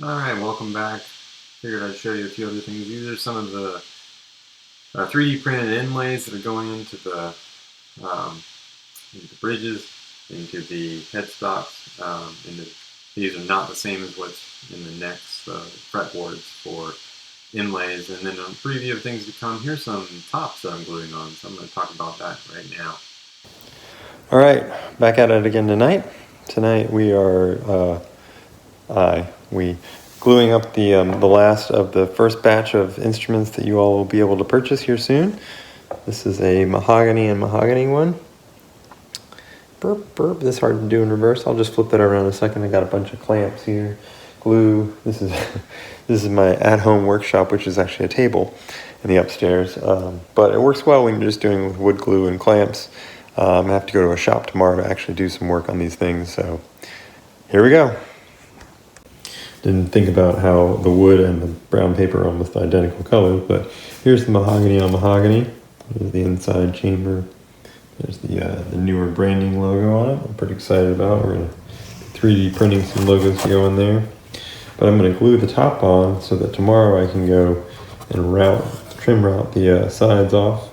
Alright, welcome back. Figured I'd show you a few other things. These are some of the 3D printed inlays that are going into the bridges, into the headstocks. These are not the same as what's in the necks, fretboards for inlays. And then a preview of things to come, here's some tops that I'm gluing on, so I'm going to talk about that right now. Alright, back at it again tonight. Tonight we are gluing up the last of the first batch of instruments that you all will be able to purchase here soon. This is a mahogany and mahogany one. Burp, burp, this is hard to do in reverse. I'll just flip it around a second. I got a bunch of clamps here, glue. This is my at-home workshop, which is actually a table in the upstairs. But it works well when you're just doing with wood glue and clamps. I have to go to a shop tomorrow to actually do some work on these things, so here we go. Didn't think about how the wood and the brown paper are almost identical colors, but here's the mahogany on mahogany. There's the inside chamber. There's the newer branding logo on it. I'm pretty excited about. We're going to 3D printing some logos to go in there. But I'm going to glue the top on so that tomorrow I can go and trim route the sides off.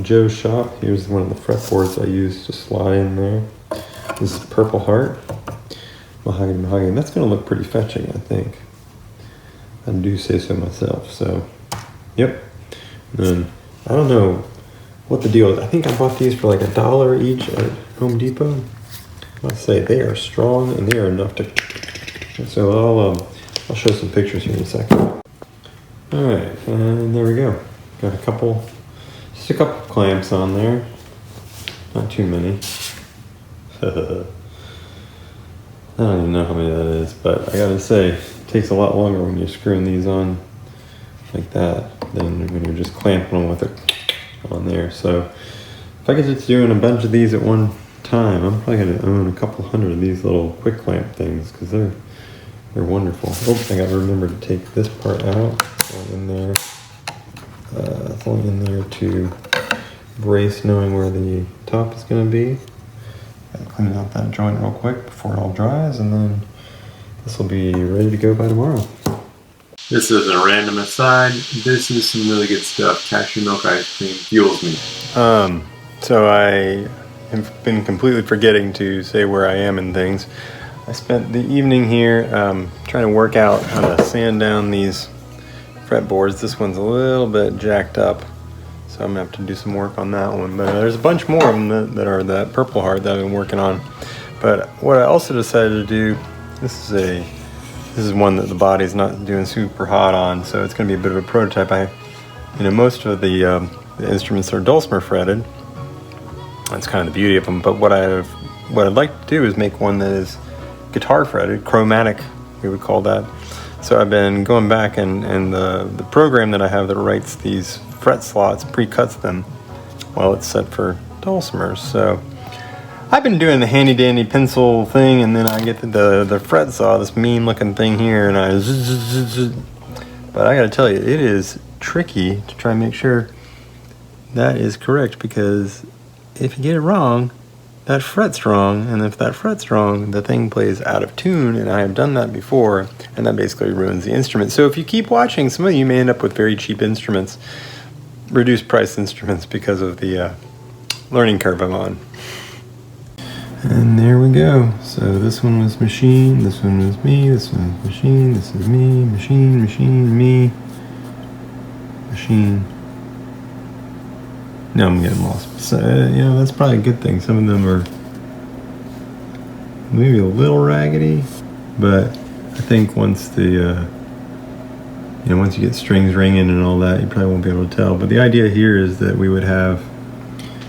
Joe's shop. Here's one of the fretboards I use to slide in there. This is Purple Heart. Mahogany, mahogany. That's going to look pretty fetching, I think. I do say so myself. So, yep. And then, I don't know what the deal is. I think I bought these for like $1 each at Home Depot. I'll say they are strong and they are enough to... So I'll show some pictures here in a second. All right, and there we go. Got just a couple clamps on there. Not too many. I don't even know how many that is, but I gotta say, it takes a lot longer when you're screwing these on like that than when you're just clamping them with it on there. So if I could just doing a bunch of these at one time, I'm probably gonna own a couple hundred of these little quick clamp things because they're wonderful. Oh, I gotta remember to take this part out. It's all in there. It's all in there to brace knowing where the top is gonna be. Gotta clean out that joint real quick before it all dries, and then this will be ready to go by tomorrow. This is a random aside. This is some really good stuff. Cashew milk ice cream fuels me. So I have been completely forgetting to say where I am and things. I spent the evening here trying to work out how to sand down these fretboards. This one's a little bit jacked up, so I'm gonna have to do some work on that one. But there's a bunch more of them that are that Purple Heart that I've been working on. But what I also decided to do, this is one that the body's not doing super hot on, so it's gonna be a bit of a prototype. Most of the instruments are Dulcimer fretted. That's kind of the beauty of them. But what I'd like to do is make one that is guitar fretted, chromatic, we would call that. So I've been going back and the program that I have that writes these fret slots pre-cuts them. Well, it's set for Dulcimers. So I've been doing the handy dandy pencil thing, and then I get the fret saw, this mean looking thing here, and but I gotta tell you, it is tricky to try and make sure that is correct, because if you get it wrong, that fret's wrong, and if that fret's wrong, the thing plays out of tune, and I have done that before, and that basically ruins the instrument. So if you keep watching, some of you may end up with very cheap instruments, reduced price instruments, because of the learning curve I'm on. And there we go. So this one was machine, this one was me, this one was machine, this is me, machine, machine, me, machine. Now I'm getting lost. So, that's probably a good thing. Some of them are maybe a little raggedy, but I think once once you get strings ringing and all that, you probably won't be able to tell. But the idea here is that we would have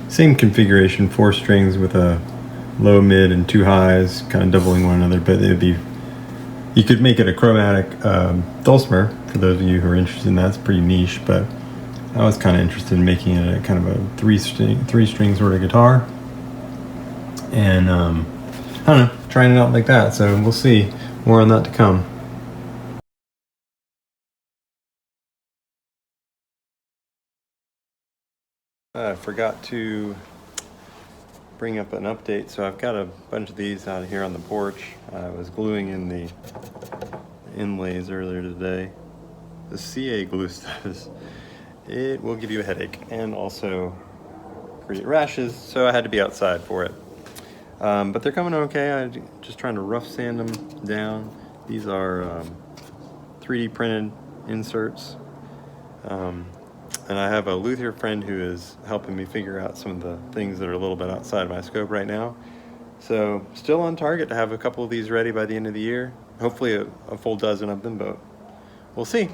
same configuration, 4 strings with a low, mid, and 2 highs, kind of doubling one another. But you could make it a chromatic Dulcimer. For those of you who are interested in that, it's pretty niche, but I was kind of interested in making it a kind of a three string sort of guitar, and I don't know, trying it out like that. So we'll see. More on that to come. I forgot to bring up an update, so I've got a bunch of these out here on the porch. I was gluing in the inlays earlier today. The CA glue stuff, it will give you a headache and also create rashes, so I had to be outside for it. But they're coming okay. I'm just trying to rough sand them down. These are 3D printed inserts. And I have a luthier friend who is helping me figure out some of the things that are a little bit outside of my scope right now. So still on target to have a couple of these ready by the end of the year. Hopefully a full dozen of them, but we'll see.